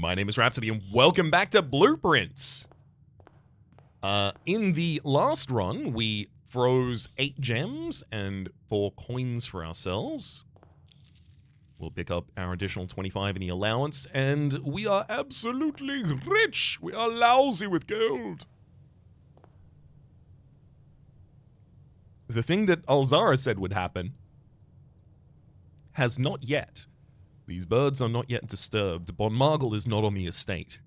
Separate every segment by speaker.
Speaker 1: My name is Rhapsody, and welcome back to Blueprints. In the last run, we froze 8 gems and 4 coins for ourselves. We'll pick up our additional 25 in the allowance, and we are absolutely rich. We are lousy with gold. The thing that Alzara said would happen has not yet. These birds are not yet disturbed. Bon Margle is not on the estate.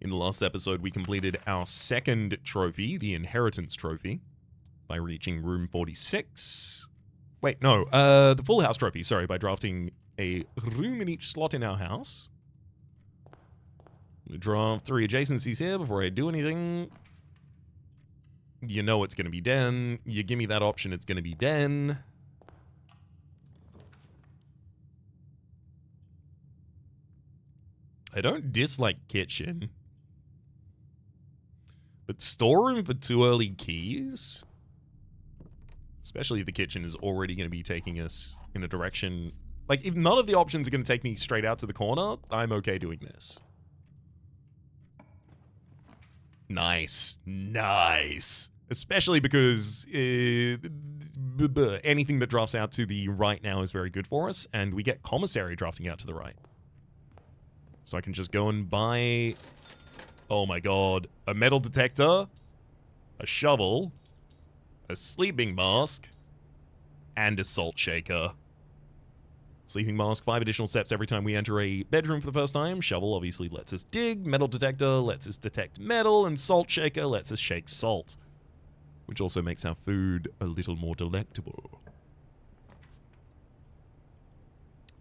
Speaker 1: In the last episode, we completed our second trophy, the Inheritance Trophy, by reaching room 46. Wait, no, the Full House Trophy, sorry, by drafting a room in each slot in our house. We draft 3 adjacencies here before I do anything. You know it's going to be den. You give me that option, it's going to be den. I don't dislike kitchen. But storeroom for 2 early keys? Especially if the kitchen is already going to be taking us in a direction... Like, if none of the options are going to take me straight out to the corner, I'm okay doing this. Nice. Nice. Especially because anything that drafts out to the right now is very good for us, and we get commissary drafting out to the right. So I can just go and buy... Oh my god. A metal detector, a shovel, a sleeping mask, and a salt shaker. Sleeping mask, 5 additional steps every time we enter a bedroom for the first time. Shovel obviously lets us dig. Metal detector lets us detect metal. And salt shaker lets us shake salt, which also makes our food a little more delectable.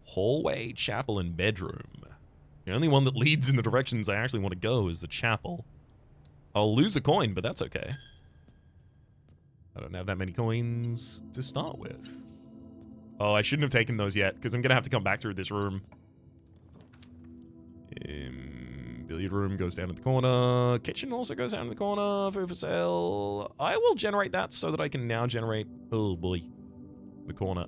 Speaker 1: Hallway, chapel, and bedroom. The only one that leads in the directions I actually want to go is the chapel. I'll lose a coin, but that's okay. I don't have that many coins to start with. Oh, I shouldn't have taken those yet, because I'm going to have to come back through this room. Billiard room goes down in the corner. Kitchen also goes down in the corner. Food for sale. I will generate that so that I can now generate... Oh, boy. The corner.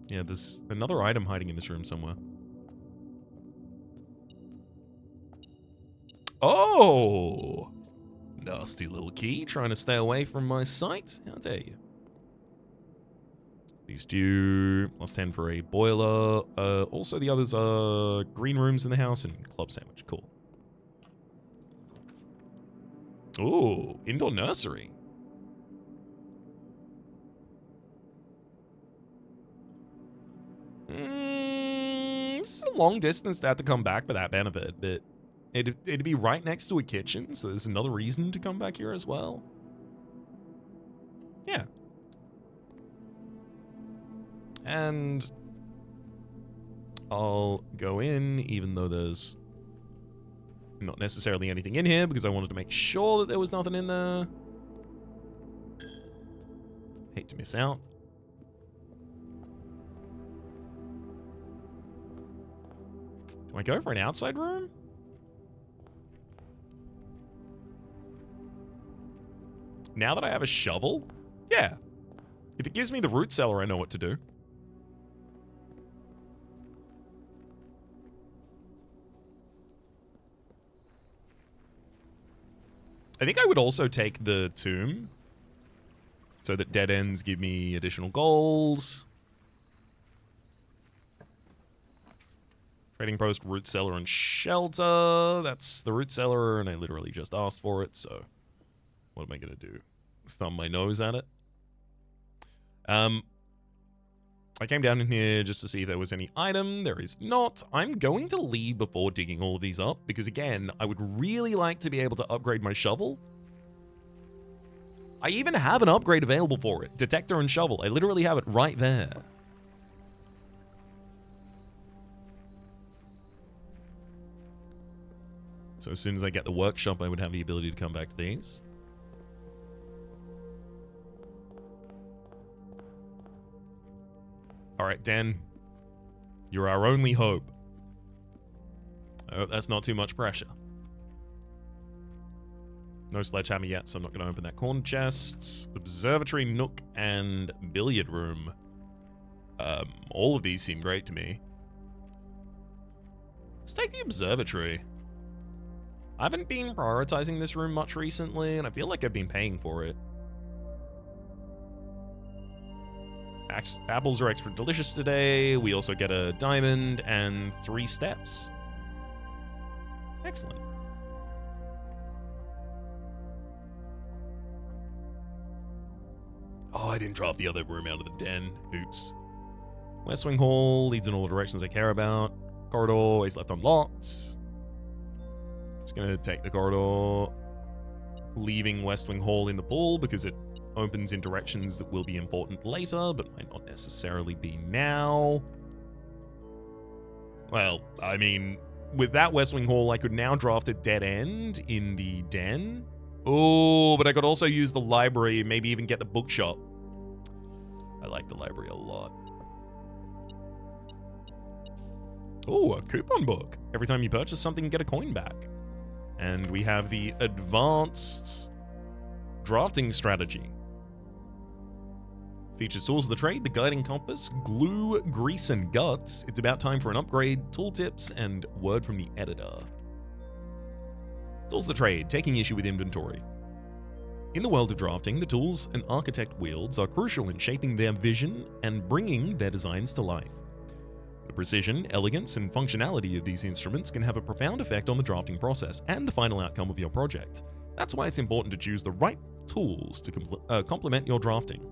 Speaker 1: Yeah, there's another item hiding in this room somewhere. Oh! Nasty little key, trying to stay away from my sight. How dare you? Beef stew, plus 10 for a boiler. Also, the others are green rooms in the house and club sandwich. Cool. Ooh, indoor nursery. It's a long distance to have to come back for that benefit, but it'd be right next to a kitchen, so there's another reason to come back here as well. Yeah. And I'll go in, even though there's not necessarily anything in here, because I wanted to make sure that there was nothing in there. Hate to miss out. Do I go for an outside room? Now that I have a shovel? Yeah. If it gives me the root cellar, I know what to do. I think I would also take the tomb, so that dead ends give me additional goals. Trading post, root cellar, and shelter. That's the root cellar, and I literally just asked for it, so what am I going to do? Thumb my nose at it? I came down in here just to see if there was any item. There is not. I'm going to leave before digging all of these up, because again, I would really like to be able to upgrade my shovel. I even have an upgrade available for it. Detector and shovel. I literally have it right there. So as soon as I get the workshop, I would have the ability to come back to these. Alright, Dan. You're our only hope. I hope that's not too much pressure. No sledgehammer yet, so I'm not going to open that corner chest. Observatory, nook, and billiard room. All of these seem great to me. Let's take the observatory. I haven't been prioritizing this room much recently, and I feel like I've been paying for it. Apples are extra delicious today. We also get a diamond and 3 steps. Excellent. Oh, I didn't draft the other room out of the den. Oops. West Wing Hall leads in all the directions I care about. Corridor always left unlocked. Just gonna take the corridor, leaving West Wing Hall in the pool because it opens in directions that will be important later, but might not necessarily be now. Well, I mean, with that West Wing Hall, I could now draft a dead end in the den. Oh, but I could also use the library, maybe even get the bookshop. I like the library a lot. Oh, a coupon book. Every time you purchase something, you get a coin back. And we have the advanced drafting strategy. Features tools of the trade, the guiding compass, glue, grease, and guts. It's about time for an upgrade, tooltips, and word from the editor. Tools of the trade, taking issue with inventory. In the world of drafting, the tools an architect wields are crucial in shaping their vision and bringing their designs to life. The precision, elegance, and functionality of these instruments can have a profound effect on the drafting process and the final outcome of your project. That's why it's important to choose the right tools to complement your drafting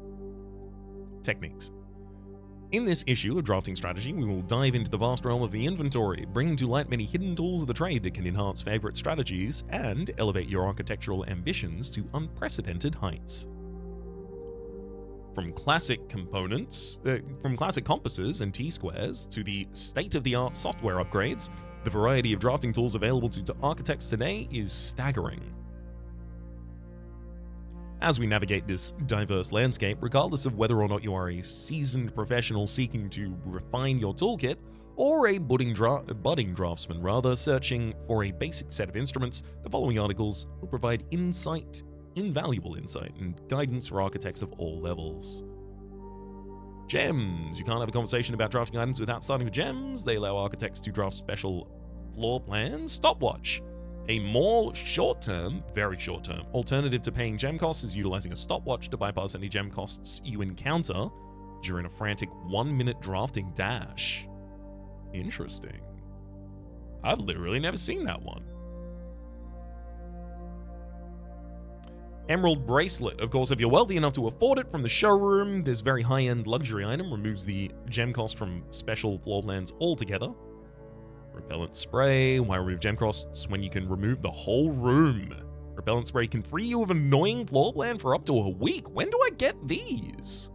Speaker 1: techniques. In this issue of Drafting Strategy, we will dive into the vast realm of the inventory, bringing to light many hidden tools of the trade that can enhance favorite strategies and elevate your architectural ambitions to unprecedented heights. From classic compasses and T-squares to the state-of-the-art software upgrades, the variety of drafting tools available to architects today is staggering. As we navigate this diverse landscape, regardless of whether or not you are a seasoned professional seeking to refine your toolkit, or a budding draftsman searching for a basic set of instruments, the following articles will provide invaluable insight and guidance for architects of all levels. Gems. You can't have a conversation about drafting items without starting with gems. They allow architects to draft special floor plans. Stopwatch. A more short-term, very short-term, alternative to paying gem costs is utilizing a stopwatch to bypass any gem costs you encounter during a frantic 1-minute drafting dash. Interesting. I've literally never seen that one. Emerald Bracelet. Of course, if you're wealthy enough to afford it from the showroom, this very high-end luxury item removes the gem cost from special floor plans altogether. Repellent Spray. Why remove gem costs when you can remove the whole room? Repellent Spray can free you of an annoying floor plan for up to a week. When do I get these?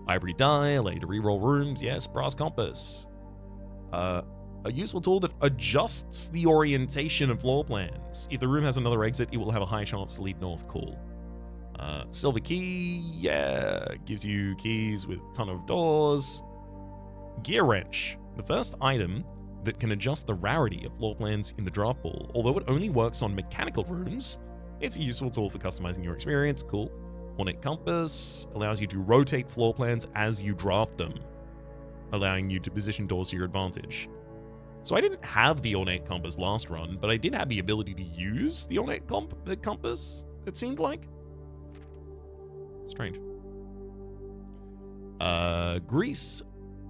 Speaker 1: Ivory Die. Allow you to reroll rooms. Yes. Brass Compass. A useful tool that adjusts the orientation of floor plans. If the room has another exit, it will have a high chance to lead north. Cool. Silver Key. Yeah. Gives you keys with a ton of doors. Gear Wrench. The first item that can adjust the rarity of floor plans in the draft pool. Although it only works on mechanical rooms, it's a useful tool for customizing your experience. Cool. Ornate Compass allows you to rotate floor plans as you draft them, allowing you to position doors to your advantage. So I didn't have the Ornate Compass last run, but I did have the ability to use the Ornate Compass, it seemed like. Strange. Grease,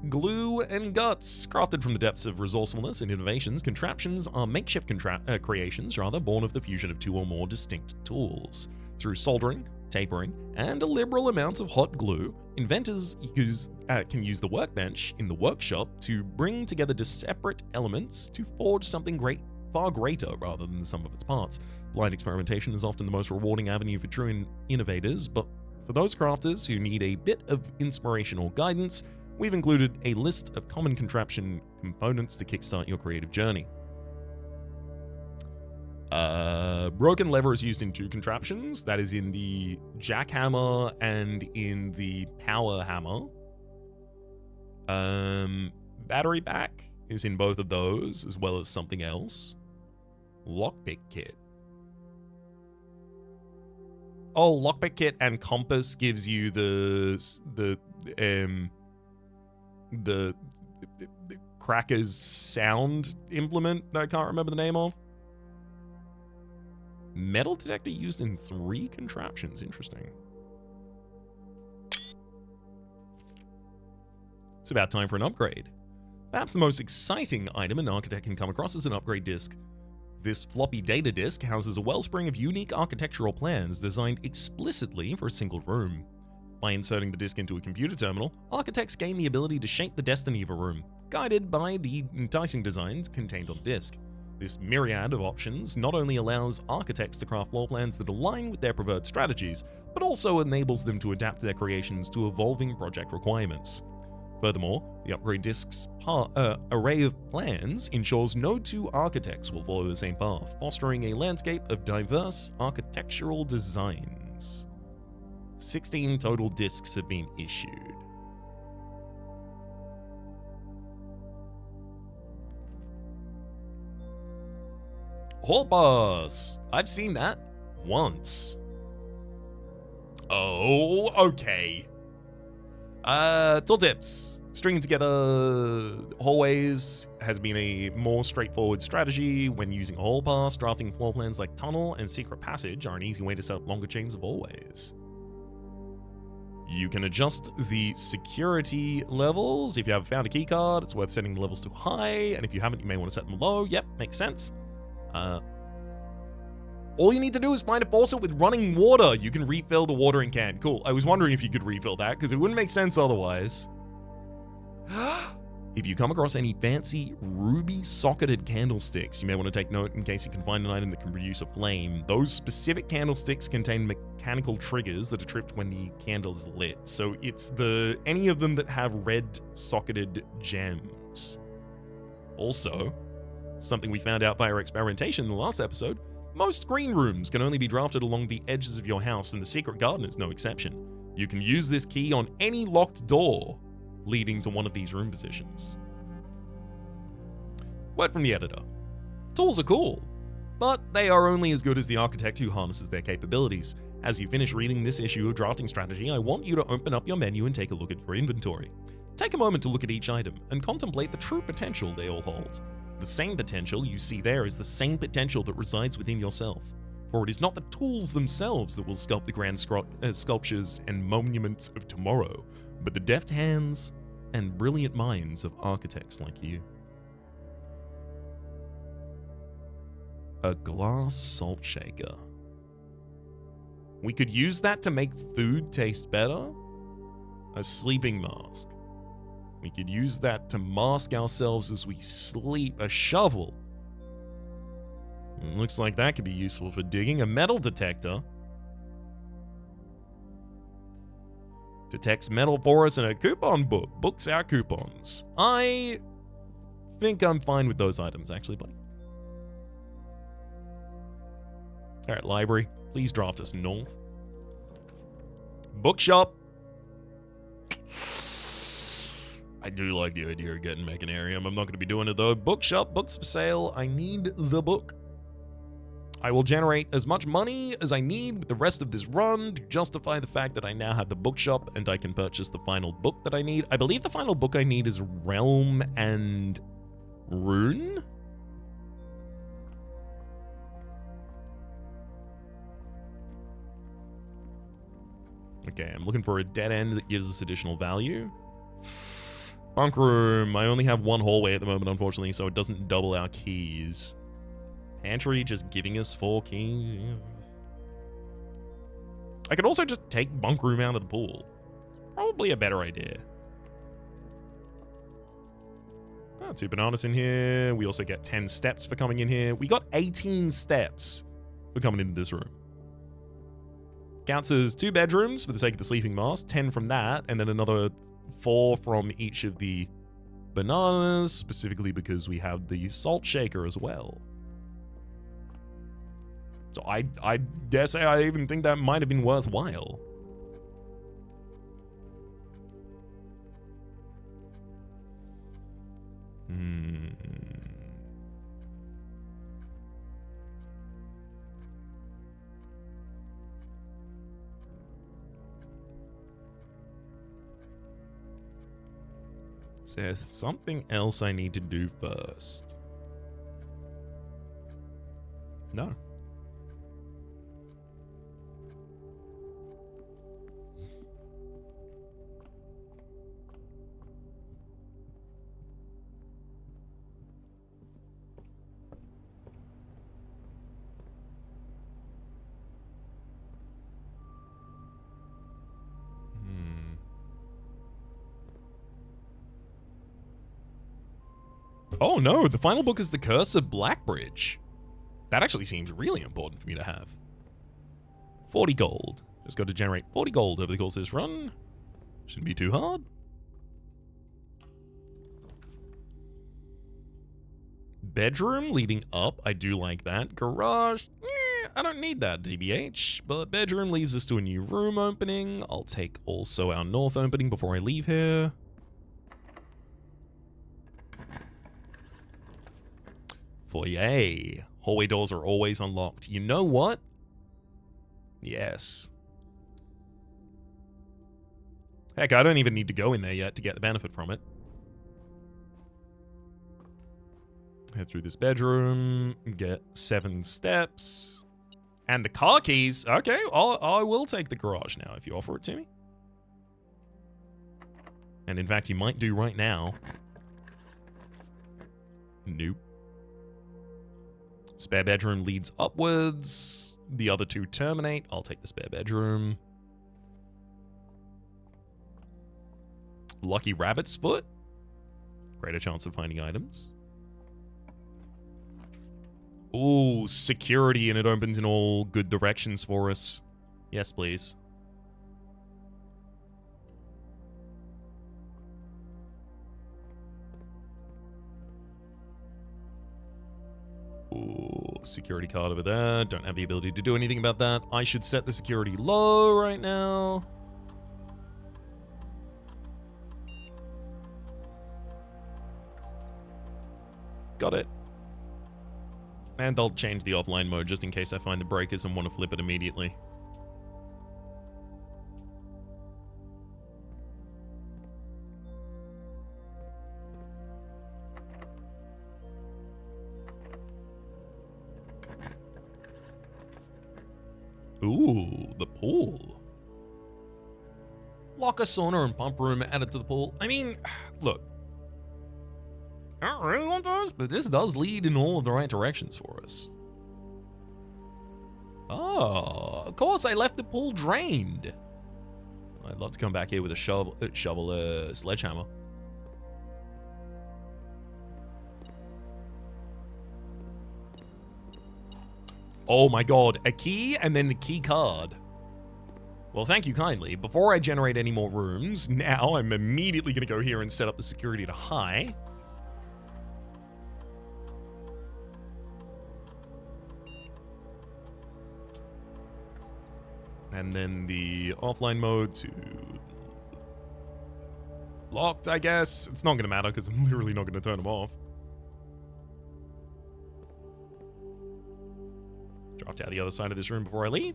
Speaker 1: Glue, and Guts. Crafted from the depths of resourcefulness and innovations, contraptions are makeshift creations, born of the fusion of 2 or more distinct tools. Through soldering, tapering, and a liberal amount of hot glue, inventors can use the workbench in the workshop to bring together separate elements to forge something far greater rather than the sum of its parts. Blind experimentation is often the most rewarding avenue for true innovators, but for those crafters who need a bit of inspirational guidance, we've included a list of common contraption components to kickstart your creative journey. Broken lever is used in 2 contraptions. That is in the jackhammer and in the power hammer. Battery back is in both of those, as well as something else. Lockpick kit. Oh, lockpick kit and compass gives you the the Cracker's sound implement that I can't remember the name of. Metal detector used in 3 contraptions. Interesting. It's about time for an upgrade. Perhaps the most exciting item an architect can come across is an upgrade disk. This floppy data disk houses a wellspring of unique architectural plans designed explicitly for a single room. By inserting the disk into a computer terminal, architects gain the ability to shape the destiny of a room, guided by the enticing designs contained on the disk. This myriad of options not only allows architects to craft floor plans that align with their preferred strategies, but also enables them to adapt their creations to evolving project requirements. Furthermore, the upgrade disk's array of plans ensures no 2 architects will follow the same path, fostering a landscape of diverse architectural designs. 16 total disks have been issued. Hall pass! I've seen that once. Oh, okay. Tooltips. Stringing together hallways has been a more straightforward strategy when using a hall pass. Drafting floor plans like tunnel and secret passage are an easy way to set up longer chains of hallways. You can adjust the security levels. If you have found a keycard, it's worth setting the levels to high, and if you haven't, you may want to set them low. Yep, makes sense. All you need to do is find a faucet with running water. You can refill the watering can. Cool. I was wondering if you could refill that, because it wouldn't make sense otherwise. If you come across any fancy ruby socketed candlesticks, you may want to take note in case you can find an item that can produce a flame. Those specific candlesticks contain mechanical triggers that are tripped when the candle is lit. So it's any of them that have red socketed gems. Also, something we found out by our experimentation in the last episode, most green rooms can only be drafted along the edges of your house, and the secret garden is no exception. You can use this key on any locked door leading to one of these room positions. Word from the editor. Tools are cool, but they are only as good as the architect who harnesses their capabilities. As you finish reading this issue of Drafting Strategy, I want you to open up your menu and take a look at your inventory. Take a moment to look at each item and contemplate the true potential they all hold. The same potential you see there is the same potential that resides within yourself. For it is not the tools themselves that will sculpt the grand sculptures and monuments of tomorrow, but the deft hands and brilliant minds of architects like you. A glass salt shaker. We could use that to make food taste better. A sleeping mask. We could use that to mask ourselves as we sleep. A shovel. Looks like that could be useful for digging. A metal detector. Detects metal for us, and a coupon book. Books our coupons. I think I'm fine with those items, actually, buddy. Alright, library. Please draft us north. Bookshop. I do like the idea of getting Mechanarium. I'm not going to be doing it, though. Bookshop. Books for sale. I need the book. I will generate as much money as I need with the rest of this run to justify the fact that I now have the bookshop and I can purchase the final book that I need. I believe the final book I need is Realm and Rune? Okay, I'm looking for a dead end that gives us additional value. Bunk room. I only have one hallway at the moment, unfortunately, so it doesn't double our keys. Pantry just giving us 4 keys. I could also just take bunk room out of the pool. Probably a better idea. 2 bananas in here. We also get 10 steps for coming in here. We got 18 steps for coming into this room. Counts as 2 bedrooms for the sake of the sleeping mask. 10 from that, and then another 4 from each of the bananas, specifically because we have the salt shaker as well. So I dare say I even think that might have been worthwhile. Is there something else I need to do first? No. Oh no, the final book is The Curse of Blackbridge. That actually seems really important for me to have. 40 gold. Just got to generate 40 gold over the course of this run. Shouldn't be too hard. Bedroom leading up, I do like that. Garage, I don't need that, DBH. But bedroom leads us to a new room opening. I'll take also our north opening before I leave here. Foyer. Hallway doors are always unlocked. You know what? Yes. Heck, I don't even need to go in there yet to get the benefit from it. Head through this bedroom, get 7 steps. And the car keys. Okay, I will take the garage now if you offer it to me. And in fact, you might do right now. Nope. Spare bedroom leads upwards. The other 2 terminate. I'll take the spare bedroom. Lucky rabbit's foot. Greater chance of finding items. Ooh, security, and it opens in all good directions for us. Yes, please. Ooh, security card over there. Don't have the ability to do anything about that. I should set the security low right now. Got it. And I'll change the offline mode just in case I find the breakers and want to flip it immediately. Ooh, the pool. Locker, sauna, and pump room added to the pool. I mean, look. I don't really want those, but this does lead in all of the right directions for us. Oh, of course I left the pool drained. I'd love to come back here with a shovel, sledgehammer. Oh my god, a key and then the key card. Well, thank you kindly. Before I generate any more rooms, now I'm immediately going to go here and set up the security to high. And then the offline mode to locked, I guess. It's not going to matter because I'm literally not going to turn them off. Dropped out the other side of this room before I leave.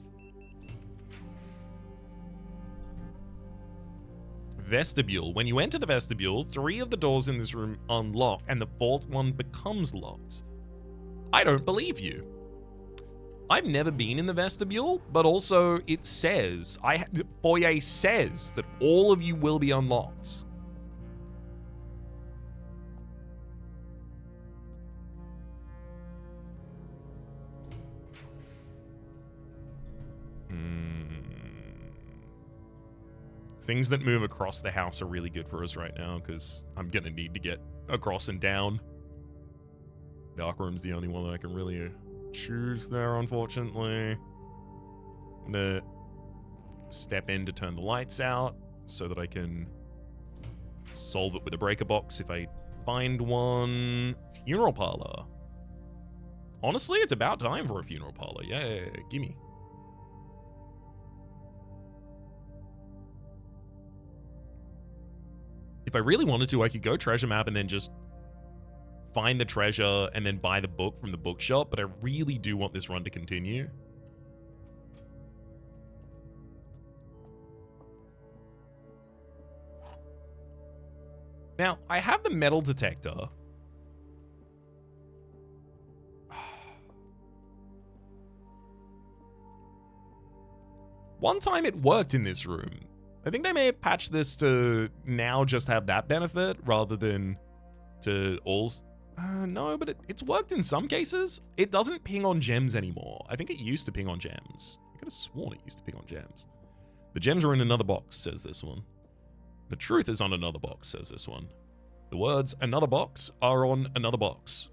Speaker 1: Vestibule. When you enter the vestibule, 3 of the doors in this room unlock and the 4th one becomes locked. I don't believe you. I've never been in the vestibule, but also it says, foyer says that all of you will be unlocked. Things that move across the house are really good for us right now, because I'm going to need to get across and down. Dark room's the only one that I can really choose there, unfortunately. I'm going to step in to turn the lights out so that I can solve it with a breaker box if I find one. Funeral parlor. Honestly, it's about time for a funeral parlor. Yeah, gimme. If I really wanted to, I could go treasure map and then just find the treasure and then buy the book from the bookshop, but I really do want this run to continue. Now, I have the metal detector. One time it worked in this room. I think they may have patched this to now just have that benefit rather than to all... no, but it's worked in some cases. It doesn't ping on gems anymore. I think it used to ping on gems. I could have sworn it used to ping on gems. The gems are in another box, says this one. The truth is on another box, says this one. The words another box are on another box.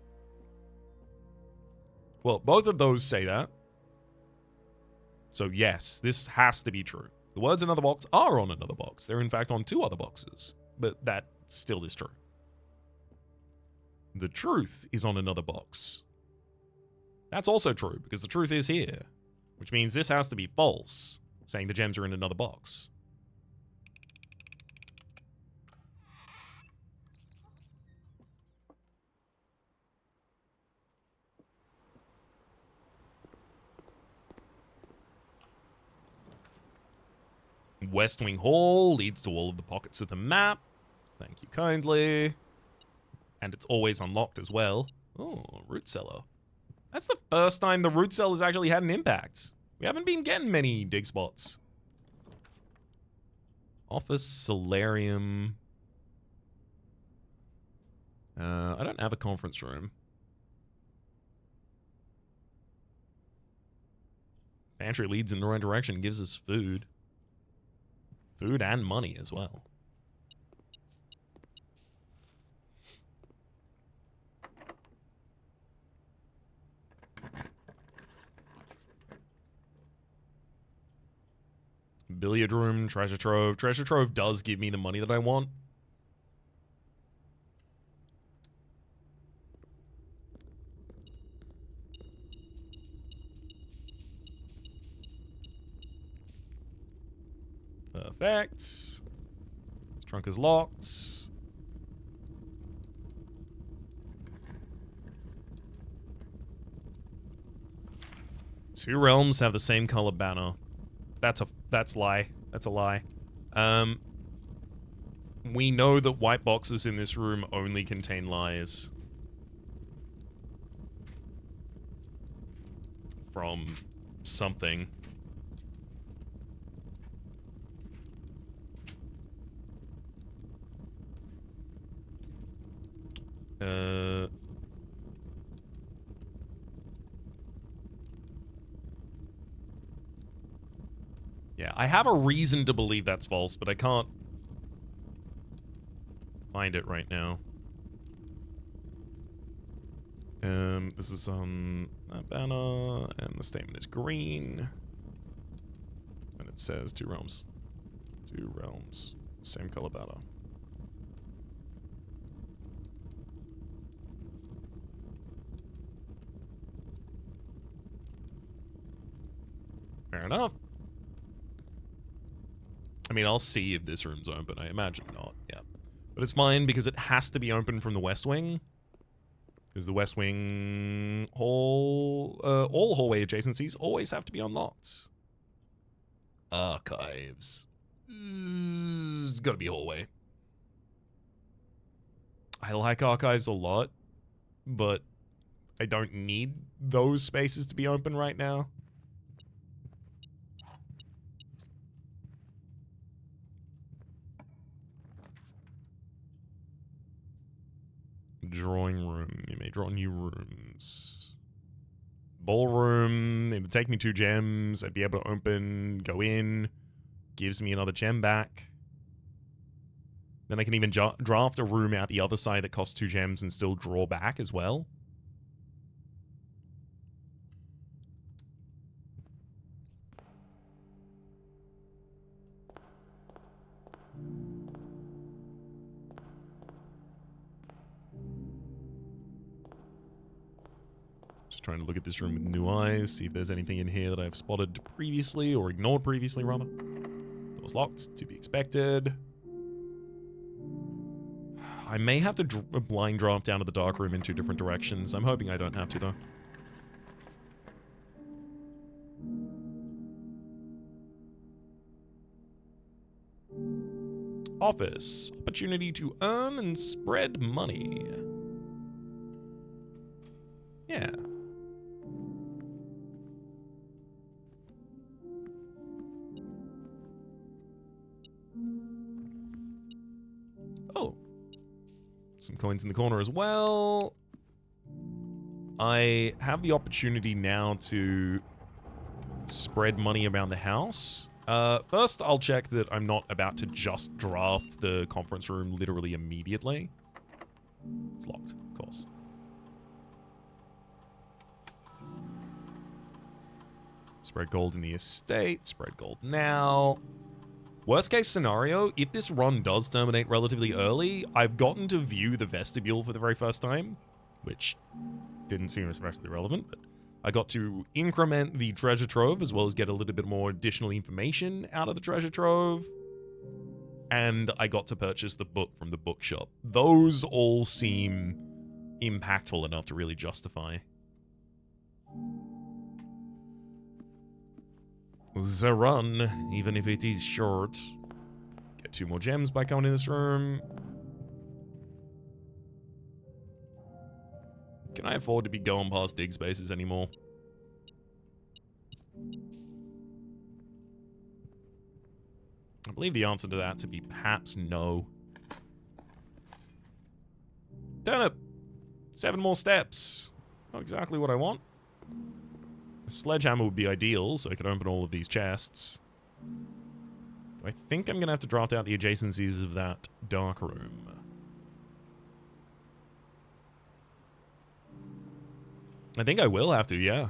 Speaker 1: Well, both of those say that. So yes, this has to be true. The words another box are on another box. They're in fact on 2 other boxes, but that still is true. The truth is on another box. That's also true because the truth is here, which means this has to be false, saying the gems are in another box. West Wing Hall leads to all of the pockets of the map. Thank you kindly. And it's always unlocked as well. Oh, root cellar. That's the first time the root cellar's actually had an impact. We haven't been getting many dig spots. Office, solarium. I don't have a conference room. Pantry leads in the right direction, gives us food. Food and money as well. Billiard room, treasure trove. Treasure trove does give me the money that I want. Perfect. This trunk is locked. 2 realms have the same color banner. That's lie. That's a lie. We know that white boxes in this room only contain lies. From something. Yeah, I have a reason to believe that's false, but I can't find it right now. This is on that banner, and the statement is green. And it says 2 realms. 2 realms. Same color banner. Fair enough. I mean, I'll see if this room's open. I imagine not, yeah. But it's fine because it has to be open from the West Wing. Because the West Wing hall, all hallway adjacencies always have to be unlocked. Archives. It's gotta be hallway. I like archives a lot, but I don't need those spaces to be open right now. Drawing room. You may draw new rooms. Ballroom. It would take me 2 gems. I'd be able to open, go in. Gives me another gem back. Then I can even draft a room out the other side that costs 2 gems and still draw back as well. Just trying to look at this room with new eyes, see if there's anything in here that I've spotted previously, or ignored previously, rather. Door's locked, to be expected. I may have to blind draft down to the dark room in 2 different directions. I'm hoping I don't have to, though. Office. Opportunity to earn and spread money. Yeah. Oh. Some coins in the corner as well. I have the opportunity now to spread money around the house. First, I'll check that I'm not about to just draft the conference room literally immediately. It's locked, of course. Spread gold in the estate. Spread gold now. Worst case scenario, if this run does terminate relatively early, I've gotten to view the vestibule for the very first time, which didn't seem especially relevant, but I got to increment the treasure trove as well as get a little bit more additional information out of the treasure trove. And I got to purchase the book from the bookshop. Those all seem impactful enough to really justify. The run, even if it is short. Get 2 more gems by coming in this room. Can I afford to be going past dig spaces anymore? I believe the answer to that to be perhaps no. Turnip! 7 more steps. Not exactly what I want. A sledgehammer would be ideal, so I could open all of these chests. I think I'm going to have to draft out the adjacencies of that dark room. I think I will have to, yeah.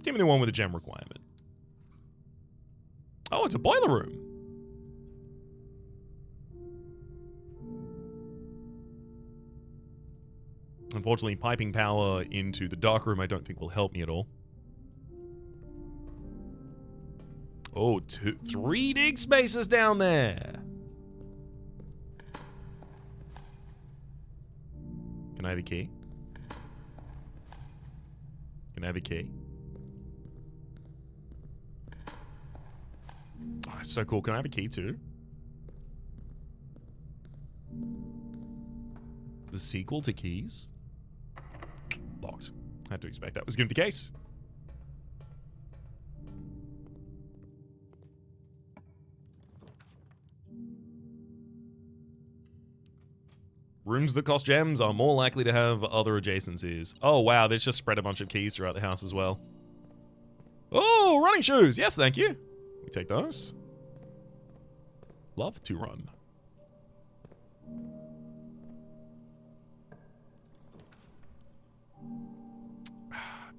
Speaker 1: Give me the one with the gem requirement. Oh, it's a boiler room. Unfortunately, piping power into the dark room I don't think will help me at all. Oh, 3 dig spaces down there. Can I have a key? Can I have a key? Oh, that's so cool. Can I have a key too? The sequel to keys? Locked. Had to expect that was going to be the case. Rooms that cost gems are more likely to have other adjacencies. Oh, wow. There's just spread a bunch of keys throughout the house as well. Oh, running shoes. Yes, thank you. We take those. Love to run.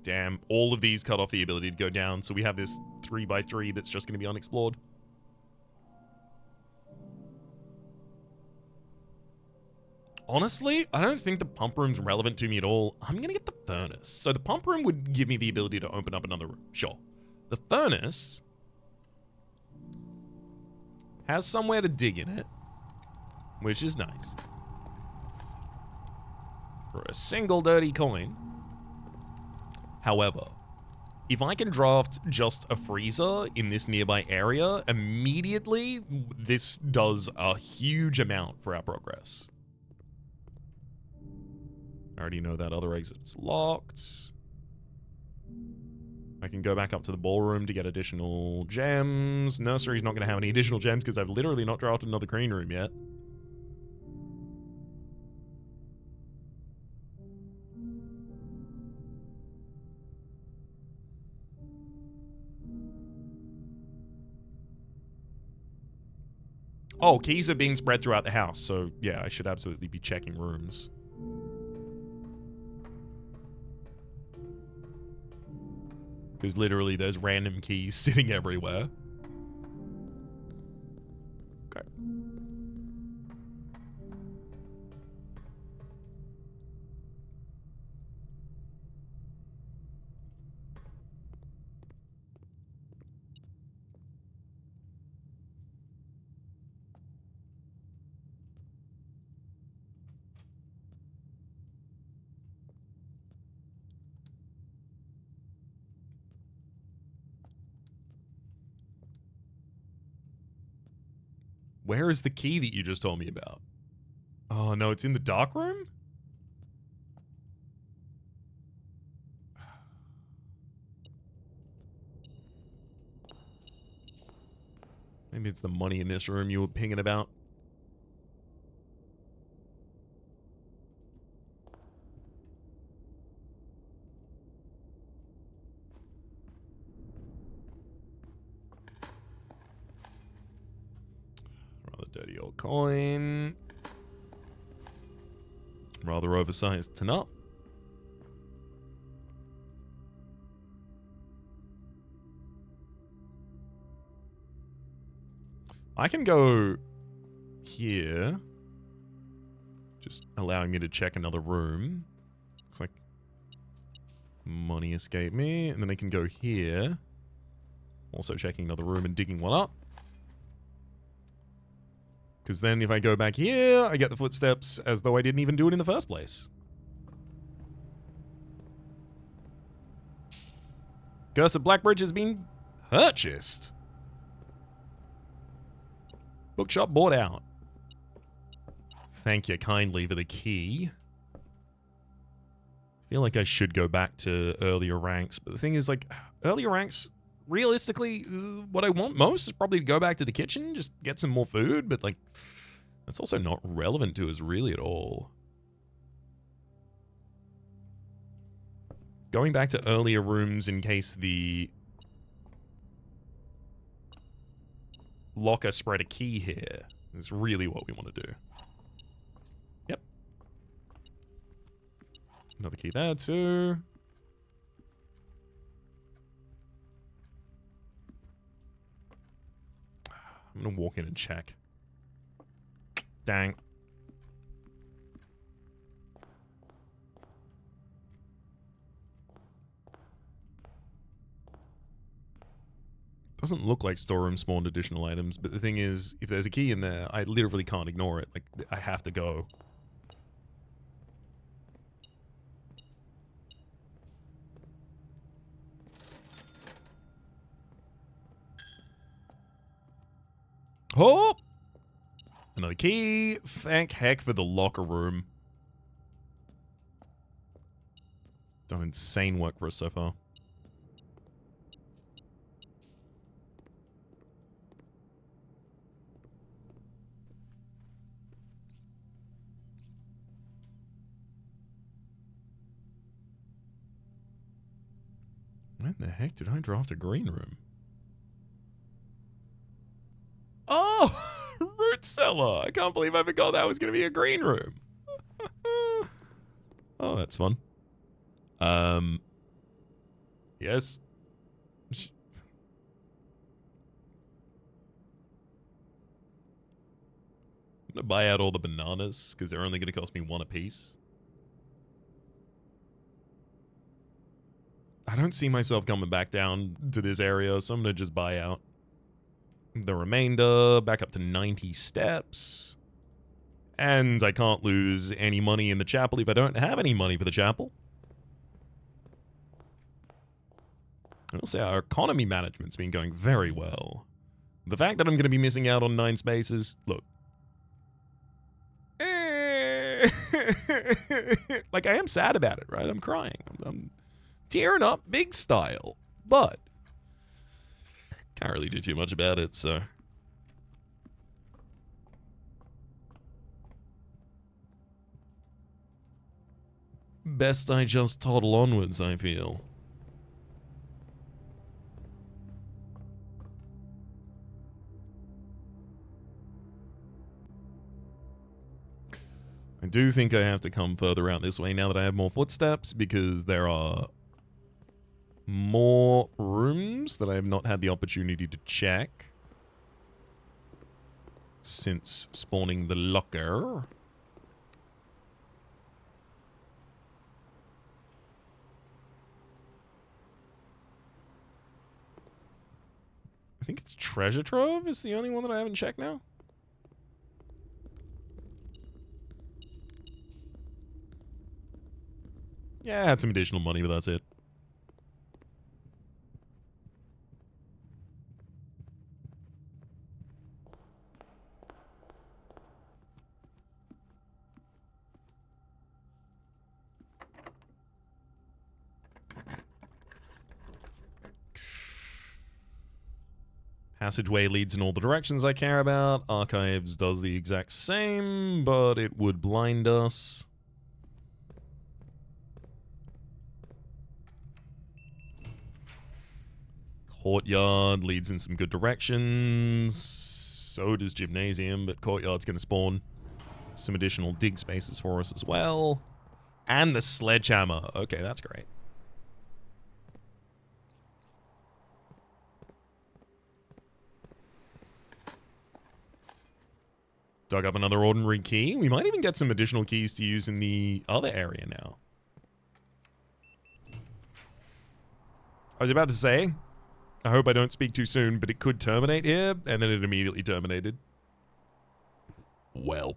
Speaker 1: Damn, all of these cut off the ability to go down, so we have this 3x3 that's just going to be unexplored. Honestly, I don't think the pump room's relevant to me at all. I'm going to get the furnace. So the pump room would give me the ability to open up another room. Sure. The furnace has somewhere to dig in it, which is nice. For a single dirty coin. However, if I can draft just a freezer in this nearby area, immediately this does a huge amount for our progress. I already know that other exit's locked. I can go back up to the ballroom to get additional gems. Nursery's not going to have any additional gems because I've literally not drafted another green room yet. Oh, keys are being spread throughout the house, so yeah, I should absolutely be checking rooms. Because literally there's random keys sitting everywhere. Okay. Where is the key that you just told me about? Oh, no, it's in the dark room? Maybe it's the money in this room you were pinging about. Rather dirty old coin. Rather oversized tonight. I can go here. Just allowing me to check another room. Looks like money escaped me. And then I can go here. Also checking another room and digging one up. Because then if I go back here, I get the footsteps as though I didn't even do it in the first place. Curse of Blackbridge has been purchased. Bookshop bought out. Thank you kindly for the key. I feel like I should go back to earlier ranks, but the thing is, like, earlier ranks, realistically, what I want most is probably to go back to the kitchen, just get some more food, but, like, that's also not relevant to us really at all. Going back to earlier rooms in case the locker spread a key here is really what we want to do. Yep. Another key there too. I'm gonna walk in and check. Dang. Doesn't look like storeroom spawned additional items, but the thing is, if there's a key in there, I literally can't ignore it. Like, I have to go. Oh! Another key. Thank heck for the locker room. Done insane work for us so far. When the heck did I draft a green room? Oh! Root cellar! I can't believe I forgot that was going to be a green room. Oh, that's fun. Yes. I'm going to buy out all the bananas because they're only going to cost me one apiece. I don't see myself coming back down to this area, so I'm going to just buy out the remainder, back up to 90 steps. And I can't lose any money in the chapel if I don't have any money for the chapel. I'll say our economy management's been going very well. The fact that I'm going to be missing out on 9 spaces, look. Like, I am sad about it, right? I'm crying. I'm tearing up big style. But can't really do too much about it, so. Best I just toddle onwards, I feel. I do think I have to come further out this way now that I have more footsteps, because there are more rooms that I have not had the opportunity to check since spawning the locker. I think it's Treasure Trove is the only one that I haven't checked now. Yeah, I had some additional money, but that's it. Passageway leads in all the directions I care about. Archives does the exact same, but it would blind us. Courtyard leads in some good directions. So does Gymnasium, but Courtyard's going to spawn some additional dig spaces for us as well. And the Sledgehammer. Okay, that's great. Dug up another ordinary key. We might even get some additional keys to use in the other area now. I was about to say, I hope I don't speak too soon, but it could terminate here, and then it immediately terminated. Welp.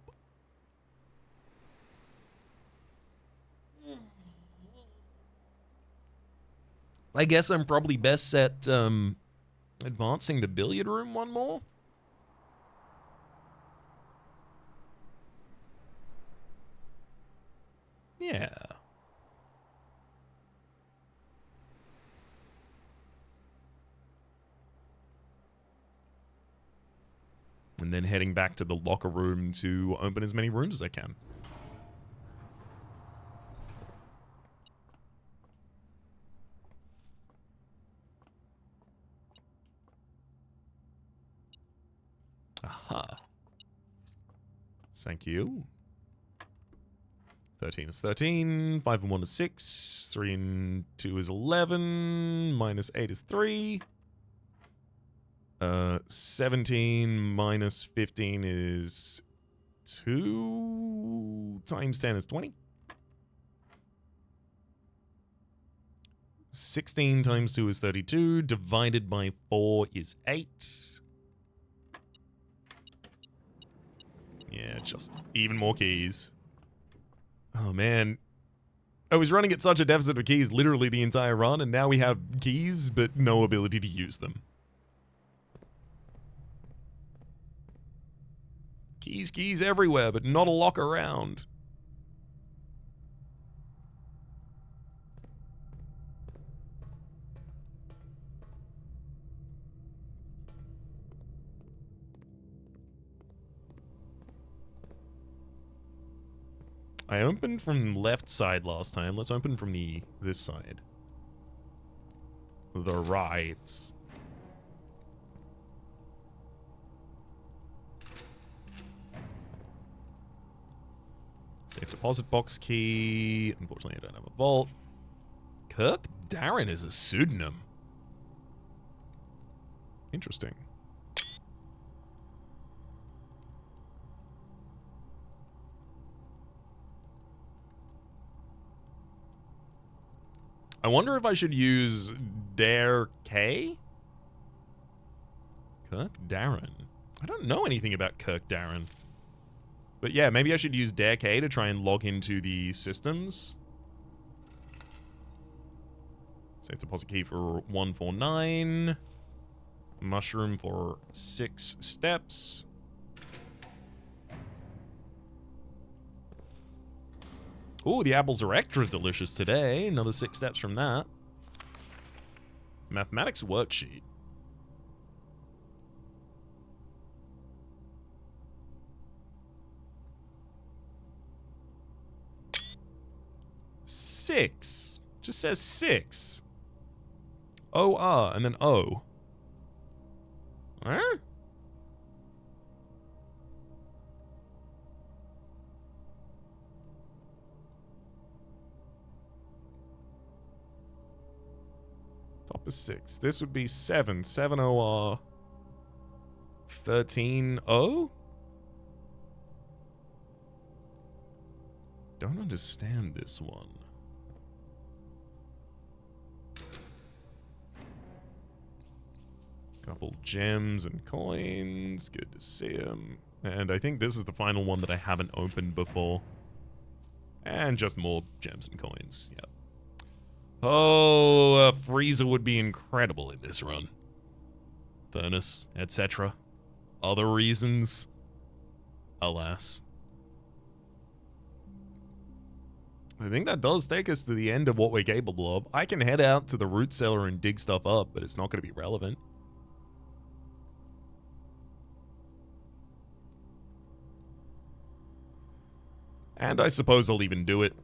Speaker 1: I guess I'm probably best at advancing the billiard room one more. Yeah. And then heading back to the locker room to open as many rooms as I can. Aha. Thank you. 13 is 13. 5 and 1 is 6. 3 and 2 is 11. Minus 8 is 3. 17 minus 15 is 2. Times 10 is 20. 16 times 2 is 32. Divided by 4 is 8. Yeah, just even more keys. Oh, man. I was running at such a deficit of keys literally the entire run, and now we have keys, but no ability to use them. Keys everywhere, but not a lock around. I opened from left side last time. Let's open from this side. The right. Safe deposit box key. Unfortunately, I don't have a vault. Kirk Darren is a pseudonym. Interesting. I wonder if I should use Dare K? Kirk Darren. I don't know anything about Kirk Darren. But yeah, maybe I should use Dare K to try and log into the systems. Safe deposit key for 149. Mushroom for 6 steps. Ooh, the apples are extra delicious today. Another 6 steps from that. Mathematics worksheet. Six. Just says 6. O-R and then O. Huh? Top is 6. This would be 7. 7 OR. 13 O? Don't understand this one. Couple gems and coins. Good to see them. And I think this is the final one that I haven't opened before. And just more gems and coins. Yep. Oh, a freezer would be incredible in this run. Furnace, etc. Other reasons. Alas. I think that does take us to the end of what we're capable of. I can head out to the root cellar and dig stuff up, but it's not going to be relevant. And I suppose I'll even do it.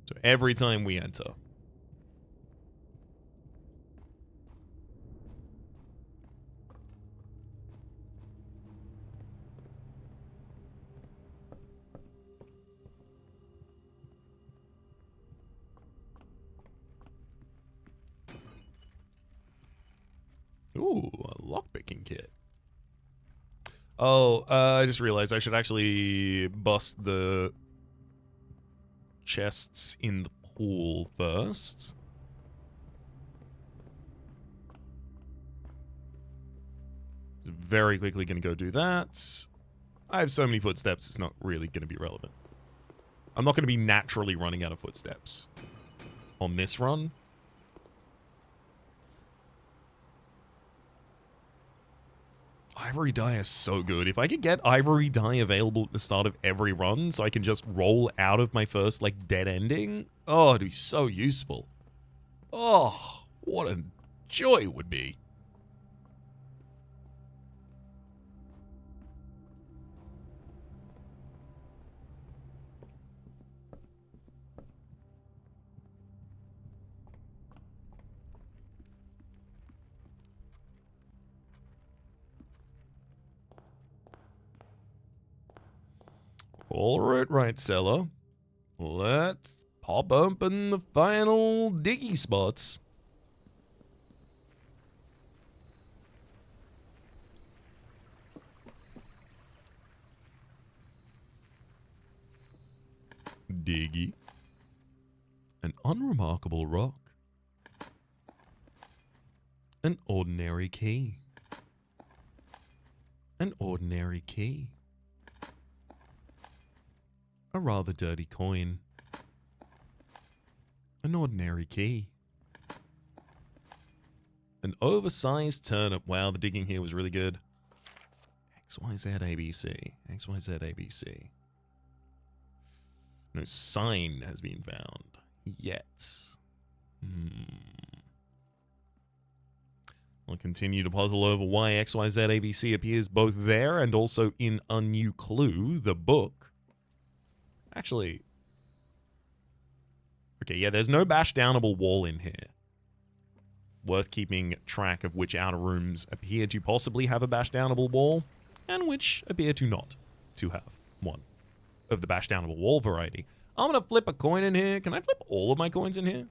Speaker 1: So every time we enter. Ooh, a lockpicking kit. Oh, I just realized I should actually bust the chests in the pool first. Very quickly going to go do that. I have so many footsteps, it's not really going to be relevant. I'm not going to be naturally running out of footsteps on this run. Ivory dye is so good. If I could get ivory dye available at the start of every run so I can just roll out of my first, like, dead ending, oh, it'd be so useful. Oh, what a joy it would be. All right, Seller. Let's pop open the final diggy spots. Diggy. An unremarkable rock. An ordinary key. An ordinary key. A rather dirty coin. An ordinary key. An oversized turnip. Wow, the digging here was really good. XYZ ABC. XYZ ABC. No sign has been found. Yet. I'll continue to puzzle over why XYZ ABC appears both there and also in A New Clue, the book. Actually, okay, yeah, there's no bash-downable wall in here. Worth keeping track of which outer rooms appear to possibly have a bash-downable wall, and which appear to not to have one of the bash-downable wall variety. I'm gonna flip a coin in here. Can I flip all of my coins in here?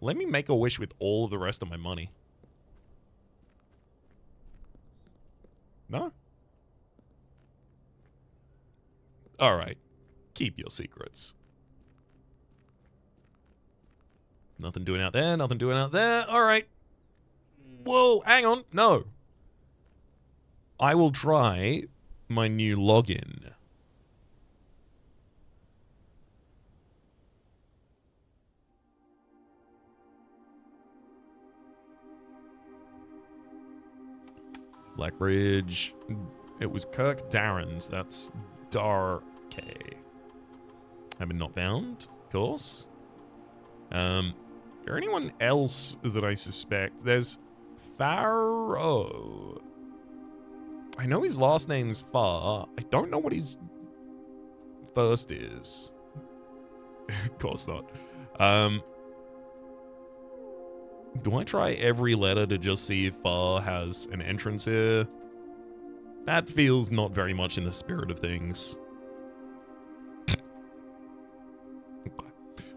Speaker 1: Let me make a wish with all of the rest of my money. No? Alright. Keep your secrets. Nothing doing out there, nothing doing out there. Alright. Whoa, hang on. No. I will try my new login. Blackbridge. It was Kirk Darren's. That's Dark. Have been not found, of course. Is there anyone else that I suspect? There's Pharaoh. I know his last name's Far. I don't know what his first is. Of course not. Do I try every letter to just see if Far has an entrance here? That feels not very much in the spirit of things.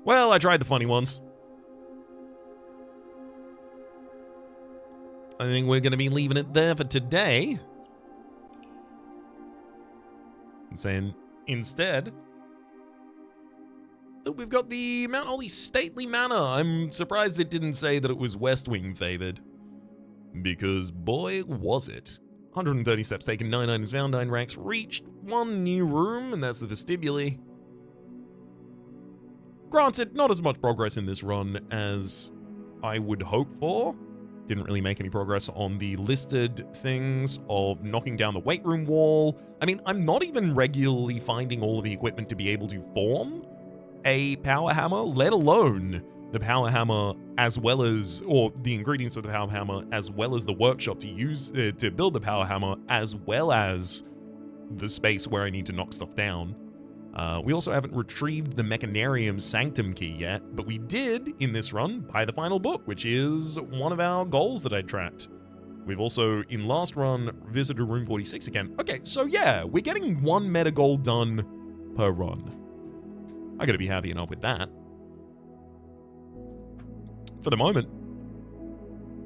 Speaker 1: Well, I tried the funny ones. I think we're going to be leaving it there for today. And saying instead that we've got the Mount Holly Stately Manor. I'm surprised it didn't say that it was West Wing favored. Because boy, was it. 130 steps taken, 9 items found, 9 ranks reached, 1 new room, and that's the vestibule. Granted, not as much progress in this run as I would hope for. Didn't really make any progress on the listed things of knocking down the weight room wall. I mean, I'm not even regularly finding all of the equipment to be able to form a power hammer, let alone the power hammer as well as, or the ingredients of the power hammer as well as the workshop to use to build the power hammer, as well as the space where I need to knock stuff down. We also haven't retrieved the Mechanarium Sanctum key yet, but we did, in this run, buy the final book, which is one of our goals that I tracked. We've also, in last run, visited room 46 again. Okay, so yeah, we're getting 1 meta goal done per run. I gotta be happy enough with that. For the moment,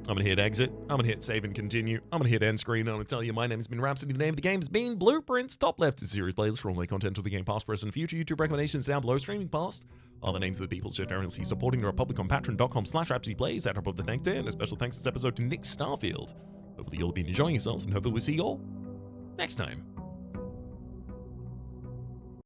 Speaker 1: I'm gonna hit exit, I'm gonna hit save and continue, I'm gonna hit end screen, and I'm gonna tell you my name has been Rhapsody, the name of the game has been Blueprints. Top left is series playlist for all my content of the game past, present, and future. YouTube recommendations down below. Streaming past are the names of the people generously supporting the Republic on patreon.com/RhapsodyPlays. That above the thank there, and a special thanks this episode to Nick Starfield. Hopefully you'll be enjoying yourselves, and hopefully we'll see you all next time.